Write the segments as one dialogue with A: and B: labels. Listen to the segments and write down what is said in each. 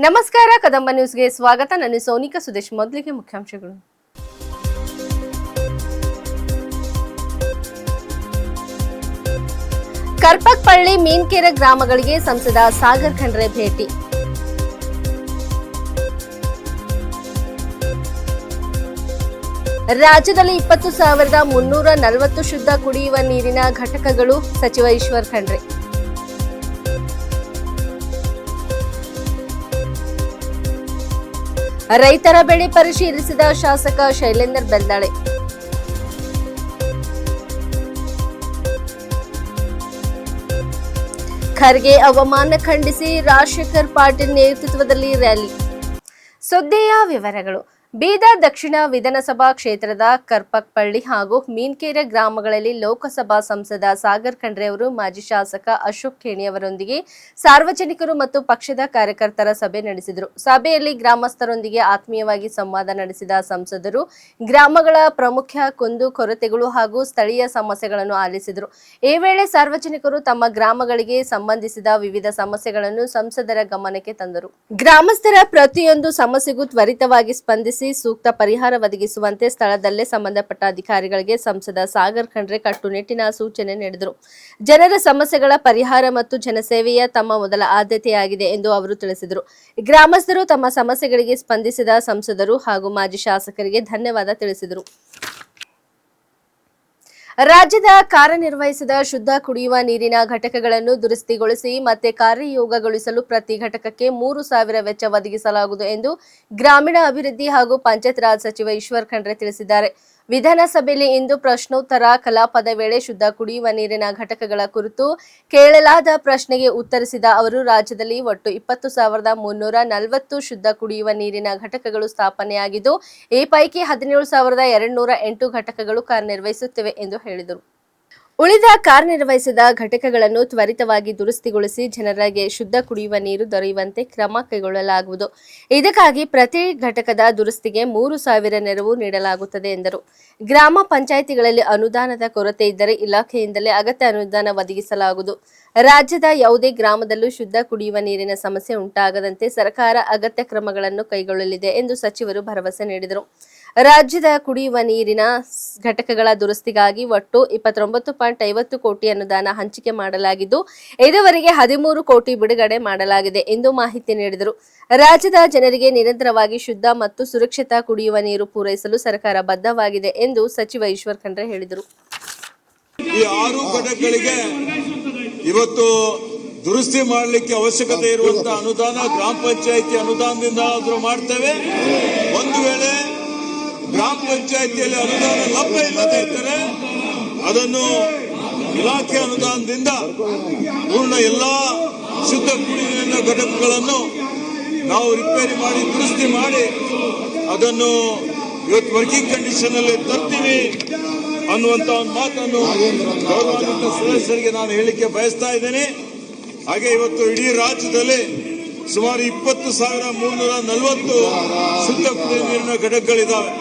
A: ನಮಸ್ಕಾರ, ಕದಂಬ ನ್ಯೂಸ್ಗೆ ಸ್ವಾಗತ. ನಾನು ಸೋನಿಕಾ ಸುದೇಶ್. ಮೊದಲಿಗೆ ಮುಖ್ಯಾಂಶಗಳು. ಕರ್ಪಕ್ಪಳ್ಳಿ, ಮೀನ್ಕೆರೆ ಗ್ರಾಮಗಳಿಗೆ ಸಂಸದ ಸಾಗರ್ ಖಂಡ್ರೆ ಭೇಟಿ. ರಾಜ್ಯದಲ್ಲಿ 20,340 ಶುದ್ಧ ಕುಡಿಯುವ ನೀರಿನ ಘಟಕಗಳು, ಸಚಿವ ಈಶ್ವರ್ ಖಂಡ್ರೆ. ರೈತರ ಬೆಳೆ ಪರಿಶೀಲಿಸಿದ ಶಾಸಕ ಶೈಲೇಂದರ್ ಬೆಲ್ದಾಳೆ. ಖರ್ಗೆ ಅವಮಾನ ಖಂಡಿಸಿ ರಾಜಶೇಖರ್ ಪಾಟೀಲ್ ನೇತೃತ್ವದಲ್ಲಿ ರ್ಯಾಲಿ. ಸುದ್ದಿಯ ವಿವರಗಳು. ಬೀದರ್ ದಕ್ಷಿಣ ವಿಧಾನಸಭಾ ಕ್ಷೇತ್ರದ ಕರ್ಪಕ್ಪಳ್ಳಿ ಹಾಗೂ ಮೀನ್ಕೆರೆ ಗ್ರಾಮಗಳಲ್ಲಿ ಲೋಕಸಭಾ ಸಂಸದ ಸಾಗರ್ ಖಂಡ್ರೆ ಅವರು ಮಾಜಿ ಶಾಸಕ ಅಶೋಕ್ ಖೇಣಿ ಅವರೊಂದಿಗೆ ಸಾರ್ವಜನಿಕರು ಮತ್ತು ಪಕ್ಷದ ಕಾರ್ಯಕರ್ತರ ಸಭೆ ನಡೆಸಿದರು. ಸಭೆಯಲ್ಲಿ ಗ್ರಾಮಸ್ಥರೊಂದಿಗೆ ಆತ್ಮೀಯವಾಗಿ ಸಂವಾದ ನಡೆಸಿದ ಸಂಸದರು ಗ್ರಾಮಗಳ ಪ್ರಮುಖ ಕುಂದು ಕೊರತೆಗಳು ಹಾಗೂ ಸ್ಥಳೀಯ ಸಮಸ್ಯೆಗಳನ್ನು ಆಲಿಸಿದರು. ಈ ವೇಳೆ ಸಾರ್ವಜನಿಕರು ತಮ್ಮ ಗ್ರಾಮಗಳಿಗೆ ಸಂಬಂಧಿಸಿದ ವಿವಿಧ ಸಮಸ್ಯೆಗಳನ್ನು ಸಂಸದರ ಗಮನಕ್ಕೆ ತಂದರು. ಗ್ರಾಮಸ್ಥರ ಪ್ರತಿಯೊಂದು ಸಮಸ್ಯೆಗೂ ತ್ವರಿತವಾಗಿ ಸ್ಪಂದಿಸಿ ಸೂಕ್ತ ಪರಿಹಾರ ಒದಗಿಸುವಂತೆ ಸ್ಥಳದಲ್ಲೇ ಸಂಬಂಧಪಟ್ಟ ಅಧಿಕಾರಿಗಳಿಗೆ ಸಂಸದ ಸಾಗರ್ ಖಂಡ್ರೆ ಕಟ್ಟುನಿಟ್ಟಿನ ಸೂಚನೆ ನೀಡಿದರು. ಜನರ ಸಮಸ್ಯೆಗಳ ಪರಿಹಾರ ಮತ್ತು ಜನಸೇವೆಯ ತಮ್ಮ ಮೊದಲ ಆದ್ಯತೆಯಾಗಿದೆ ಎಂದು ಅವರು ತಿಳಿಸಿದರು. ಗ್ರಾಮಸ್ಥರು ತಮ್ಮ ಸಮಸ್ಯೆಗಳಿಗೆ ಸ್ಪಂದಿಸಿದ ಸಂಸದರು ಹಾಗೂ ಮಾಜಿ ಶಾಸಕರಿಗೆ ಧನ್ಯವಾದ ತಿಳಿಸಿದರು. ರಾಜ್ಯದ ಕಾರ್ಯನಿರ್ವಹಿಸಿದ ಶುದ್ಧ ಕುಡಿಯುವ ನೀರಿನ ಘಟಕಗಳನ್ನು ದುರಸ್ತಿಗೊಳಿಸಿ ಮತ್ತೆ ಕಾರ್ಯಯೋಗಗೊಳಿಸಲು ಪ್ರತಿ ಘಟಕಕ್ಕೆ 3,000 ವೆಚ್ಚ ಒದಗಿಸಲಾಗುವುದು ಎಂದು ಗ್ರಾಮೀಣ ಅಭಿವೃದ್ಧಿ ಹಾಗೂ ಪಂಚಾಯತ್ ರಾಜ್ ಸಚಿವ ಈಶ್ವರ್ ಖಂಡ್ರೆ ತಿಳಿಸಿದ್ದಾರೆ. ವಿಧಾನಸಭೆಯಲ್ಲಿ ಇಂದು ಪ್ರಶ್ನೋತ್ತರ ಕಲಾಪದ ವೇಳೆ ಶುದ್ಧ ಕುಡಿಯುವ ನೀರಿನ ಘಟಕಗಳ ಕುರಿತು ಕೇಳಲಾದ ಪ್ರಶ್ನೆಗೆ ಉತ್ತರಿಸಿದ ಅವರು, ರಾಜ್ಯದಲ್ಲಿ ಒಟ್ಟು 20,340 ಶುದ್ಧ ಕುಡಿಯುವ ನೀರಿನ ಘಟಕಗಳು ಸ್ಥಾಪನೆಯಾಗಿದ್ದು, ಈ ಪೈಕಿ 17,208 ಘಟಕಗಳು ಕಾರ್ಯನಿರ್ವಹಿಸುತ್ತಿವೆ ಎಂದು ಹೇಳಿದರು. ಉಳಿದ ಕಾರ್ಯನಿರ್ವಹಿಸಿದ ಘಟಕಗಳನ್ನು ತ್ವರಿತವಾಗಿ ದುರಸ್ತಿಗೊಳಿಸಿ ಜನರಿಗೆ ಶುದ್ಧ ಕುಡಿಯುವ ನೀರು ದೊರೆಯುವಂತೆ ಕ್ರಮ ಕೈಗೊಳ್ಳಲಾಗುವುದು. ಇದಕ್ಕಾಗಿ ಪ್ರತಿ ಘಟಕದ ದುರಸ್ತಿಗೆ 3,000 ನೆರವು ನೀಡಲಾಗುತ್ತದೆ ಎಂದರು. ಗ್ರಾಮ ಪಂಚಾಯಿತಿಗಳಲ್ಲಿ ಅನುದಾನದ ಕೊರತೆ ಇದ್ದರೆ ಇಲಾಖೆಯಿಂದಲೇ ಅಗತ್ಯ ಅನುದಾನ ಒದಗಿಸಲಾಗುವುದು. ರಾಜ್ಯದ ಯಾವುದೇ ಗ್ರಾಮದಲ್ಲೂ ಶುದ್ಧ ಕುಡಿಯುವ ನೀರಿನ ಸಮಸ್ಯೆ ಉಂಟಾಗದಂತೆ ಸರ್ಕಾರ ಅಗತ್ಯ ಕ್ರಮಗಳನ್ನು ಕೈಗೊಳ್ಳಲಿದೆ ಎಂದು ಸಚಿವರು ಭರವಸೆ ನೀಡಿದರು. ರಾಜ್ಯದ ಕುಡಿಯುವ ನೀರಿನ ಘಟಕಗಳ ದುರಸ್ತಿಗಾಗಿ ಒಟ್ಟು 29.50 ಕೋಟಿ ಅನುದಾನ ಹಂಚಿಕೆ ಮಾಡಲಾಗಿದ್ದು, ಇದುವರೆಗೆ 13 ಕೋಟಿ ಬಿಡುಗಡೆ ಮಾಡಲಾಗಿದೆ ಎಂದು ಮಾಹಿತಿ ನೀಡಿದರು. ರಾಜ್ಯದ ಜನರಿಗೆ ನಿರಂತರವಾಗಿ ಶುದ್ಧ ಮತ್ತು ಸುರಕ್ಷಿತ ಕುಡಿಯುವ ನೀರು ಪೂರೈಸಲು ಸರ್ಕಾರ ಬದ್ಧವಾಗಿದೆ ಎಂದು ಸಚಿವ ಈಶ್ವರ್ ಖಂಡ್ರೆ ಹೇಳಿದರು.
B: ಈ 6 ಘಟಕಗಳಿಗೆ ಇವತ್ತು ದುರಸ್ತಿ ಮಾಡಲಿಕ್ಕೆ ಅವಶ್ಯಕತೆ ಇರುವಂತಹ ಅನುದಾನ ಗ್ರಾಮ ಪಂಚಾಯಿತಿ ಅನುದಾನದಿಂದ ಆದರೂ ಮಾಡ್ತೇವೆ. ಒಂದು ವೇಳೆ ಗ್ರಾಮ ಪಂಚಾಯಿತಿಯಲ್ಲಿ ಅನುದಾನ ಲಭ್ಯ ಇಲ್ಲದೆ ಇದ್ದರೆ ಅದನ್ನು ಇಲಾಖೆ ಅನುದಾನದಿಂದ ಪೂರ್ಣ ಎಲ್ಲಾ ಶುದ್ಧ ಕುಡಿಯುವ ಘಟಕಗಳನ್ನು ನಾವು ರಿಪೇರಿ ಮಾಡಿ ದುರಸ್ತಿ ಮಾಡಿ ಅದನ್ನು ಇವತ್ತು ವರ್ಕಿಂಗ್ ಕಂಡೀಷನ್ ಅಲ್ಲಿ ತರ್ತೀವಿ ಅನ್ನುವಂತ ಒಂದು ಮಾತನ್ನು ಗೌರವಾನ್ವಿತ ಸದಸ್ಯರಿಗೆ ನಾನು ಹೇಳಿಕೆ ಬಯಸ್ತಾ ಇದ್ದೇನೆ. ಹಾಗೆ ಇವತ್ತು ಇಡೀ ರಾಜ್ಯದಲ್ಲಿ ಸುಮಾರು 20,340 ಶುದ್ಧ ಕುಡಿಯುವ ನೀರಿನ ಘಟಕಗಳಿದ್ದಾವೆ.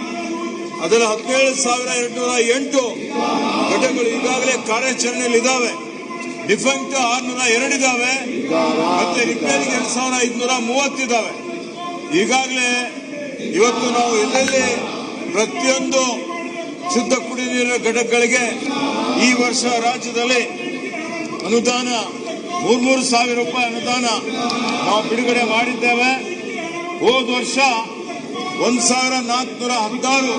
B: ಅದರ 17,208 ಘಟಕಗಳು ಈಗಾಗಲೇ ಕಾರ್ಯಾಚರಣೆಯಲ್ಲಿ ಇದ್ದಾವೆ. ಡಿಫೆಕ್ಟ್ 602 ಇದ್ದಾವೆ. ಮತ್ತೆ ರಿಪೇರಿಗೆ 2,530 ಇದ್ದಾವೆ. ಈಗಾಗಲೇ ಇವತ್ತು ನಾವು ಎಲ್ಲೆಲ್ಲಿ ಪ್ರತಿಯೊಂದು ಶುದ್ಧ ಕುಡಿಯುವ ನೀರಿನ ಘಟಕಗಳಿಗೆ ಈ ವರ್ಷ ರಾಜ್ಯದಲ್ಲಿ ಅನುದಾನ 3,000 ರೂಪಾಯಿ ಅನುದಾನ ನಾವು ಬಿಡುಗಡೆ ಮಾಡಿದ್ದೇವೆ. ಹೋದ ವರ್ಷ 1,416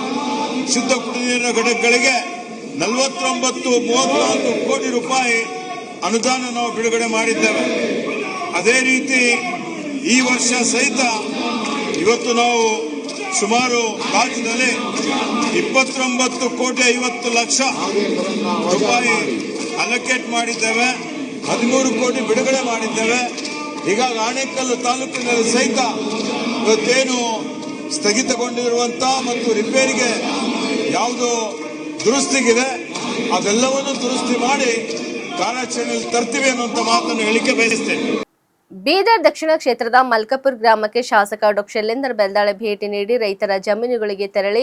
B: ಶುದ್ಧ ಕುಡಿಯುವ ನೀರಿನ ಘಟಕಗಳಿಗೆ 49,34 ಕೋಟಿ ರೂಪಾಯಿ ಅನುದಾನ ನಾವು ಬಿಡುಗಡೆ ಮಾಡಿದ್ದೇವೆ. ಅದೇ ರೀತಿ ಈ ವರ್ಷ ಸಹಿತ ಇವತ್ತು ನಾವು ಸುಮಾರು ರಾಜ್ಯದಲ್ಲಿ 29,50,00,000 ರೂಪಾಯಿ ಅಲೋಕೇಟ್ ಮಾಡಿದ್ದೇವೆ. 13 ಕೋಟಿ ಬಿಡುಗಡೆ ಮಾಡಿದ್ದೇವೆ. ಹೀಗಾಗಿ ಆನೇಕಲ್ ತಾಲೂಕಿನಲ್ಲಿ ಸಹಿತ ಇವತ್ತೇನು ಸ್ಥಗಿತಗೊಂಡಿರುವಂತಹ ಮತ್ತು ರಿಪೇರಿಗೆ ಯಾವುದು ದುರಸ್ತಿಗಿದೆ ಅದೆಲ್ಲವನ್ನು ದುರಸ್ತಿ ಮಾಡಿ ಕಾರ್ಯಾಚರಣೆಯಲ್ಲಿ ತರ್ತೀವಿ ಅನ್ನುವಂತ ಮಾತನ್ನು ಹೇಳಿಕೆ ಬಯಸುತ್ತೇನೆ.
A: ಬೀದರ್ ದಕ್ಷಿಣ ಕ್ಷೇತ್ರದ ಮಲ್ಕಾಪುರ ಗ್ರಾಮಕ್ಕೆ ಶಾಸಕ ಡಾ ಶೈಲೇಂದ್ರ ಬೆಲ್ದಾಳೆ ಭೇಟಿ ನೀಡಿ ರೈತರ ಜಮೀನುಗಳಿಗೆ ತೆರಳಿ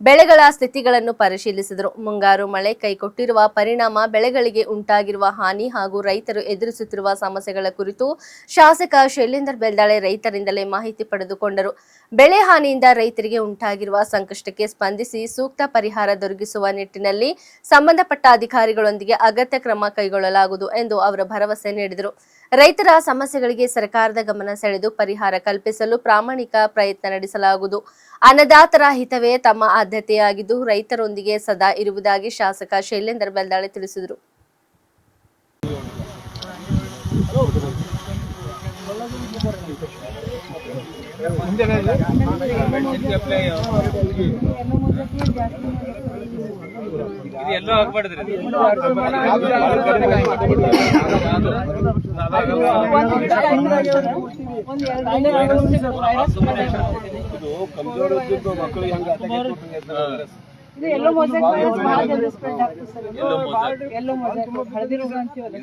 A: ಬೆಳೆಗಳ ಸ್ಥಿತಿಗಳನ್ನು ಪರಿಶೀಲಿಸಿದರು. ಮುಂಗಾರು ಮಳೆ ಕೈಕೊಟ್ಟಿರುವ ಪರಿಣಾಮ ಬೆಳೆಗಳಿಗೆ ಉಂಟಾಗಿರುವ ಹಾನಿ ಹಾಗೂ ರೈತರು ಎದುರಿಸುತ್ತಿರುವ ಸಮಸ್ಯೆಗಳ ಕುರಿತು ಶಾಸಕ ಶೈಲೇಂದ್ರ ಬೆಲ್ದಾಳೆ ರೈತರಿಂದಲೇ ಮಾಹಿತಿ ಪಡೆದುಕೊಂಡರು. ಬೆಳೆ ಹಾನಿಯಿಂದ ರೈತರಿಗೆ ಉಂಟಾಗಿರುವ ಸಂಕಷ್ಟಕ್ಕೆ ಸ್ಪಂದಿಸಿ ಸೂಕ್ತ ಪರಿಹಾರ ದೊರಕಿಸುವ ನಿಟ್ಟಿನಲ್ಲಿ ಸಂಬಂಧಪಟ್ಟ ಅಧಿಕಾರಿಗಳೊಂದಿಗೆ ಅಗತ್ಯ ಕ್ರಮ ಕೈಗೊಳ್ಳಲಾಗುವುದು ಎಂದು ಅವರು ಭರವಸೆ ನೀಡಿದರು. ರೈತರ ಸಮಸ್ಯೆಗಳಿಗೆ ಸರ್ಕಾರದ ಗಮನ ಸೆಳೆದು ಪರಿಹಾರ ಕಲ್ಪಿಸಲು ಪ್ರಾಮಾಣಿಕ ಪ್ರಯತ್ನ ನಡೆಸಲಾಗುವುದು. ಅನ್ನದಾತರ ಹಿತವೇ ತಮ್ಮ ಆದ್ಯತೆಯಾಗಿದ್ದು ರೈತರೊಂದಿಗೆ ಸದಾ ಇರುವುದಾಗಿ ಶಾಸಕ ಶೈಲೇಂದ್ರ ಬೆಲ್ದಾಳೆ ತಿಳಿಸಿದರು.
C: ಎಲ್ಲೋ ಆಗ್ಬಾರ್ದ್ರಿ
D: ಇದು ಎಲ್ಲೋ ಮೊಸಾಯಿಕ್ ವೈರಸ್ ಬಹಳ ಜಲ್ದಿ ಸ್ಪ್ರೆಡ್ ಆಗ್ತದೆ ಸರ್. ಎಲ್ಲೋ ಮೊಸಾಯಿಕ್ ಹಳದಿ ರೋಗ ಅಂತೀವಲ್ಲ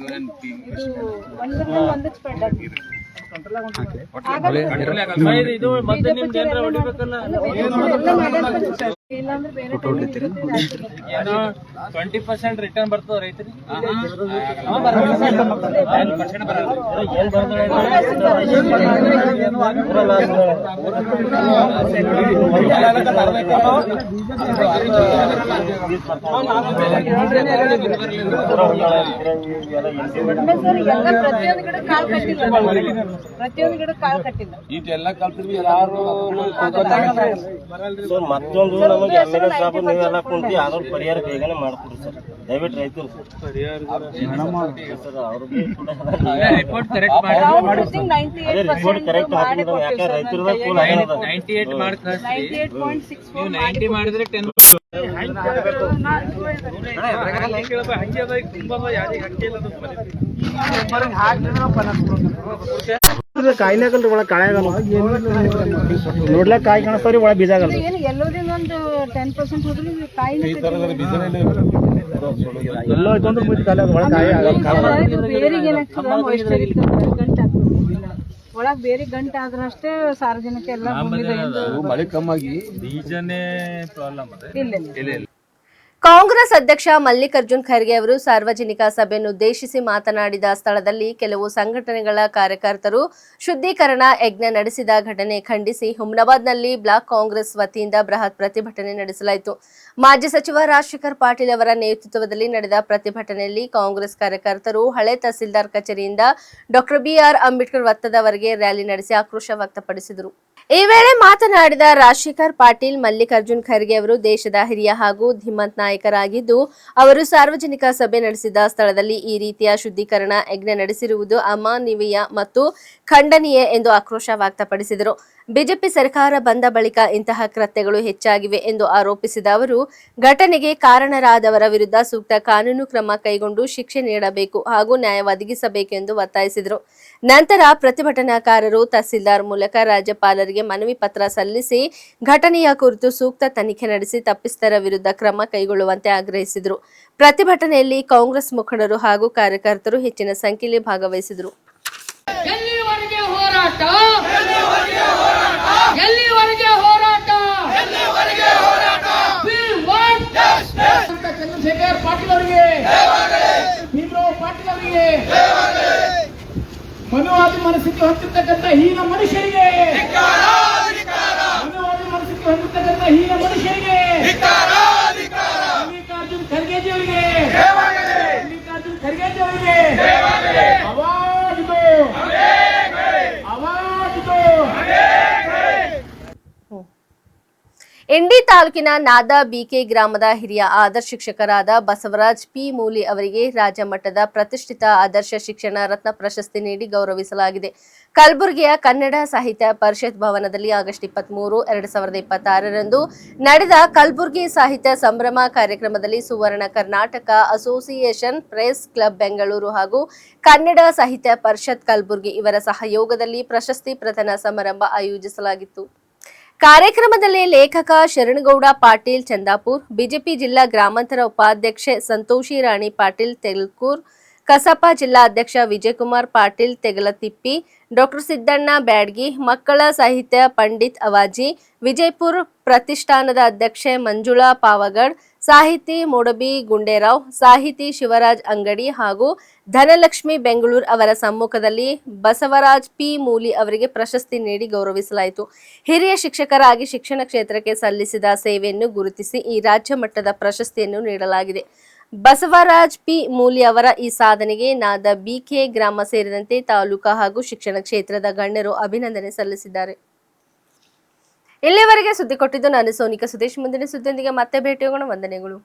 D: ಇದು ಒಂದಕ್ಕೆ ಸ್ಪ್ರೆಡ್ ಆಗ್ತದೆ. ಇಲ್ಲಾಂದ್ರೆ ಬೇರೆ
C: 20% ರಿಟರ್ನ್ ಬರ್ತದ ರೈತರಿಗೆ.
D: ಪ್ರತಿಯೊಂದು ಗಿಡ ಕಾಳು ಕಟ್ಟಿಲ್ಲ, ಪ್ರತಿಯೊಂದು ಗಿಡ ಕಾಳು ಕಟ್ಟಿಲ್ಲ.
C: ಇದೆಲ್ಲ ಕಲ್ತಿರ್ವಿ ಯಾರು
E: ಮತ್ತೊಂದು ನಮಗೆ ಎಮ್ಮೆಲ್ಯೆ ಸಾಬ್ ನೀವೆಲ್ಲ ಕುಂತು ಯಾವ್ದಾದ್ರು ಪರಿಹಾರ ಬೇಗನೆ ಮಾಡ್ಕೊಡಿ ಸರ್, ದಯವಿಟ್ಟು ರೈತರು ಸರ್ ಅವ್ರಿಗೆ
C: ರಿಪೋರ್ಟ್ ಕರೆಕ್ಟ್ ಮಾಡಿ
E: ರಿಪೋರ್ಟ್ ಕರೆಕ್ಟ್ ಹಾಕಿದ್ರೆ ಯಾಕೆ ರೈತರದ ಕೂಲ್
C: 98 ಮಾಡಿ ಕಳಿಸ್ರಿ.
D: 98.64
C: ನೀವು 90 ಮಾಡಿದ್ರೆ 10
E: ಕಾಯಿಲೆಗಲ್ರಿ ಒಳಗೆ ಕಾಯಾಗಲ್ಲ ನೋಡ್ಲಕ್ ಕಾಯಿ ಕಾಣಿಸ್ತಾವ್ರಿ ಒಳಗೆ ಬೀಜ ಆಗಲ್ಲ.
D: ಏನು ಎಲ್ಲೋದ್ರಿಂದ ಒಂದು 10% ಹೋದ್ರೆ ಕಾಯಿ
E: ಎಲ್ಲೋ ಐತಂದ್ರೆ ಮುಚ್ಚಿ ಕಾಲ ಒಳಗೆ ಕಾಯಿ ಆಗಲ್ಲ.
D: ಬೇರಿಗೆ ಏನಾಗ್ತದ ಮಾಯಿಶ್ಚರ್ ಇರ್ತದೆ, ಗಂಟು ಆಗ್ತದೆ. ಒಳಗೆ ಬೇರೆ ಗಂಟು ಆದ್ರೆ ಅಷ್ಟೇ ಸಾರ್ವಜನಿಕ ಎಲ್ಲ
C: ಮಳೆ ಕಮ್ಮಾಗಿ ಬೀಜನೇ ಪ್ರಾಬ್ಲಮ್
D: ಇಲ್ಲ.
A: ಕಾಂಗ್ರೆಸ್ ಅಧ್ಯಕ್ಷ ಮಲ್ಲಿಕಾರ್ಜುನ್ ಖರ್ಗೆ ಅವರು ಸಾರ್ವಜನಿಕ ಸಭೆಯನ್ನು ಉದ್ದೇಶಿಸಿ ಮಾತನಾಡಿದ ಸ್ಥಳದಲ್ಲಿ ಕೆಲವು ಸಂಘಟನೆಗಳ ಕಾರ್ಯಕರ್ತರು ಶುದ್ಧೀಕರಣ ಯಜ್ಞ ನಡೆಸಿದ ಘಟನೆ ಖಂಡಿಸಿ ಹುಮ್ನಾಬಾದ್ನಲ್ಲಿ ಬ್ಲಾಕ್ ಕಾಂಗ್ರೆಸ್ ವತಿಯಿಂದ ಬೃಹತ್ ಪ್ರತಿಭಟನೆ ನಡೆಸಲಾಯಿತು. ಮಾಜಿ ಸಚಿವ ರಾಜಶೇಖರ್ ಪಾಟೀಲ್ ಅವರ ನೇತೃತ್ವದಲ್ಲಿ ನಡೆದ ಪ್ರತಿಭಟನೆಯಲ್ಲಿ ಕಾಂಗ್ರೆಸ್ ಕಾರ್ಯಕರ್ತರು ಹಳೆ ತಹಸೀಲ್ದಾರ್ ಕಚೇರಿಯಿಂದ ಡಾ ಬಿಆರ್ ಅಂಬೇಡ್ಕರ್ ವೃತ್ತದವರೆಗೆ ರ್ಯಾಲಿ ನಡೆಸಿ ಆಕ್ರೋಶ ವ್ಯಕ್ತಪಡಿಸಿದರು. ಈ ವೇಳೆ ಮಾತನಾಡಿದ ರಾಜಶೇಖರ್ ಪಾಟೀಲ್, ಮಲ್ಲಿಕಾರ್ಜುನ್ ಖರ್ಗೆ ಅವರು ದೇಶದ ಹಿರಿಯ ಹಾಗೂ ಧೀಮಂತ ನಾಯಕರಾಗಿದ್ದು ಅವರು ಸಾರ್ವಜನಿಕ ಸಭೆ ನಡೆಸಿದ ಸ್ಥಳದಲ್ಲಿ ಈ ರೀತಿಯ ಶುದ್ಧೀಕರಣ ಯಜ್ಞ ನಡೆಸಿರುವುದು ಅಮಾನವೀಯ ಮತ್ತು ಖಂಡನೀಯ ಎಂದು ಆಕ್ರೋಶ ವ್ಯಕ್ತಪಡಿಸಿದರು. ಬಿಜೆಪಿ ಸರ್ಕಾರ ಬಂದ ಬಳಿಕ ಇಂತಹ ಕೃತ್ಯಗಳು ಹೆಚ್ಚಾಗಿವೆ ಎಂದು ಆರೋಪಿಸಿದ ಅವರು ಘಟನೆಗೆ ಕಾರಣರಾದವರ ವಿರುದ್ಧ ಸೂಕ್ತ ಕಾನೂನು ಕ್ರಮ ಕೈಗೊಂಡು ಶಿಕ್ಷೆ ನೀಡಬೇಕು ಹಾಗೂ ನ್ಯಾಯ ಒದಗಿಸಬೇಕು ಎಂದು ಒತ್ತಾಯಿಸಿದರು. ನಂತರ ಪ್ರತಿಭಟನಾಕಾರರು ತಹಸೀಲ್ದಾರ್ ಮೂಲಕ ರಾಜ್ಯಪಾಲರಿಗೆ ಮನವಿ ಪತ್ರ ಸಲ್ಲಿಸಿ ಘಟನೆಯ ಕುರಿತು ಸೂಕ್ತ ತನಿಖೆ ನಡೆಸಿ ತಪ್ಪಿತಸ್ಥರ ವಿರುದ್ಧ ಕ್ರಮ ಕೈಗೊಳ್ಳುವಂತೆ ಆಗ್ರಹಿಸಿದರು. ಪ್ರತಿಭಟನೆಯಲ್ಲಿ ಕಾಂಗ್ರೆಸ್ ಮುಖಂಡರು ಹಾಗೂ ಕಾರ್ಯಕರ್ತರು ಹೆಚ್ಚಿನ ಸಂಖ್ಯೆಯಲ್ಲಿ ಭಾಗವಹಿಸಿದರು.
F: ಎಲ್ಲಿವರೆಗೆ ಹೋರಾಟ, ಎಲ್ಲಿವರೆಗೆ ಹೋರಾಟ, ಚಂದ್ರಶೇಖರ್ ಪಾಟೀಲ್ ಅವರಿಗೆ, ಭೀಮರಾವ್ ಪಾಟೀಲ್ ಅವರಿಗೆ, ಮನುವಾದಿ ಮನಸ್ಥಿತಿ ಹೊಂದಿರತಕ್ಕಂಥ ಹೀನ ಮನುಷ್ಯರಿಗೆ, ಮನುವಾದಿ ಮನಸ್ಥಿತಿ ಹೊಂದಿರತಕ್ಕಂಥ ಹೀನ ಮನುಷ್ಯರಿಗೆ, ಮಲ್ಲಿಕಾರ್ಜುನ್ ಖರ್ಗೆಜಿ ಅವರಿಗೆ, ಮಲ್ಲಿಕಾರ್ಜುನ್ ಖರ್ಗೆಜಿ ಅವರಿಗೆ ಆವಾಜ್ ದೋ, ಆವಾಜ್ ದೋ.
A: ಇಂಡಿ ತಾಲೂಕಿನ ನಾದಾ ಬಿಕೆ ಗ್ರಾಮದ ಹಿರಿಯ ಆದರ್ಶ ಶಿಕ್ಷಕರಾದ ಬಸವರಾಜ್ ಪಿ ಮೂಲಿ ಅವರಿಗೆ ರಾಜ್ಯ ಮಟ್ಟದ ಪ್ರತಿಷ್ಠಿತ ಆದರ್ಶ ಶಿಕ್ಷಣ ರತ್ನ ಪ್ರಶಸ್ತಿ ನೀಡಿ ಗೌರವಿಸಲಾಗಿದೆ. ಕಲಬುರಗಿಯ ಕನ್ನಡ ಸಾಹಿತ್ಯ ಪರಿಷತ್ ಭವನದಲ್ಲಿ ಆಗಸ್ಟ್ 23, 2026ರಂದು ನಡೆದ ಕಲಬುರಗಿ ಸಾಹಿತ್ಯ ಸಂಭ್ರಮ ಕಾರ್ಯಕ್ರಮದಲ್ಲಿ Suvarna Karnataka association press club Bengaluru ಹಾಗೂ ಕನ್ನಡ ಸಾಹಿತ್ಯ ಪರಿಷತ್ ಕಲಬುರಗಿ ಇವರ ಸಹಯೋಗದಲ್ಲಿ ಪ್ರಶಸ್ತಿ ಪ್ರದಾನ ಸಮಾರಂಭ ಆಯೋಜಿಸಲಾಗಿತ್ತು. ಕಾರ್ಯಕ್ರಮದಲ್ಲಿ ಲೇಖಕ ಶರಣಗೌಡ ಪಾಟೀಲ್ ಚಂದಾಪುರ್, ಬಿಜೆಪಿ ಜಿಲ್ಲಾ ಗ್ರಾಮಾಂತರ ಉಪಾಧ್ಯಕ್ಷೆ ಸಂತೋಷಿ ರಾಣಿ ಪಾಟೀಲ್ ತೆಲ್ಕೂರ್, ಕಸಾಪ ಜಿಲ್ಲಾ ಅಧ್ಯಕ್ಷ ವಿಜಯಕುಮಾರ್ ಪಾಟೀಲ್ ತೆಗಲತಿಪ್ಪಿ, ಡಾಕ್ಟರ್ ಸಿದ್ದಣ್ಣ ಬ್ಯಾಡ್ಗಿ, ಮಕ್ಕಳ ಸಾಹಿತ್ಯ ಪಂಡಿತ್ ಅವಾಜಿ, ವಿಜಯಪುರ ಪ್ರತಿಷ್ಠಾನದ ಅಧ್ಯಕ್ಷೆ ಮಂಜುಳಾ ಪಾವಗಡ್, ಸಾಹಿತಿ ಮೂಡಬಿ ಗುಂಡೇರಾವ್, ಸಾಹಿತಿ ಶಿವರಾಜ್ ಅಂಗಡಿ ಹಾಗೂ ಧನಲಕ್ಷ್ಮಿ ಬೆಂಗಳೂರು ಅವರ ಸಮ್ಮುಖದಲ್ಲಿ ಬಸವರಾಜ್ ಪಿ ಮೂಲಿ ಅವರಿಗೆ ಪ್ರಶಸ್ತಿ ನೀಡಿ ಗೌರವಿಸಲಾಯಿತು. ಹಿರಿಯ ಶಿಕ್ಷಕರಾಗಿ ಶಿಕ್ಷಣ ಕ್ಷೇತ್ರಕ್ಕೆ ಸಲ್ಲಿಸಿದ ಸೇವೆಯನ್ನು ಗುರುತಿಸಿ ಈ ರಾಜ್ಯ ಮಟ್ಟದ ಪ್ರಶಸ್ತಿಯನ್ನು ನೀಡಲಾಗಿದೆ. ಬಸವರಾಜ್ ಪಿ ಮೂಲಿ ಅವರ ಈ ಸಾಧನೆಗೆ ನಾದ ಬಿಕೆ ಗ್ರಾಮ ಸೇರಿದಂತೆ ತಾಲೂಕಾ ಹಾಗೂ ಶಿಕ್ಷಣ ಕ್ಷೇತ್ರದ ಗಣ್ಯರು ಅಭಿನಂದನೆ ಸಲ್ಲಿಸಿದ್ದಾರೆ. ಇಲ್ಲಿಯವರೆಗೆ ಸುದ್ದಿ ಕೊಟ್ಟಿದ್ದು ನಾನು ಸೋನಿಕಾ ಸುದೇಶ್. ಮುಂದಿನ ಸುದ್ದಿಯೊಂದಿಗೆ ಮತ್ತೆ ಭೇಟಿಯಾಗೋಣ. ವಂದನೆಗಳು.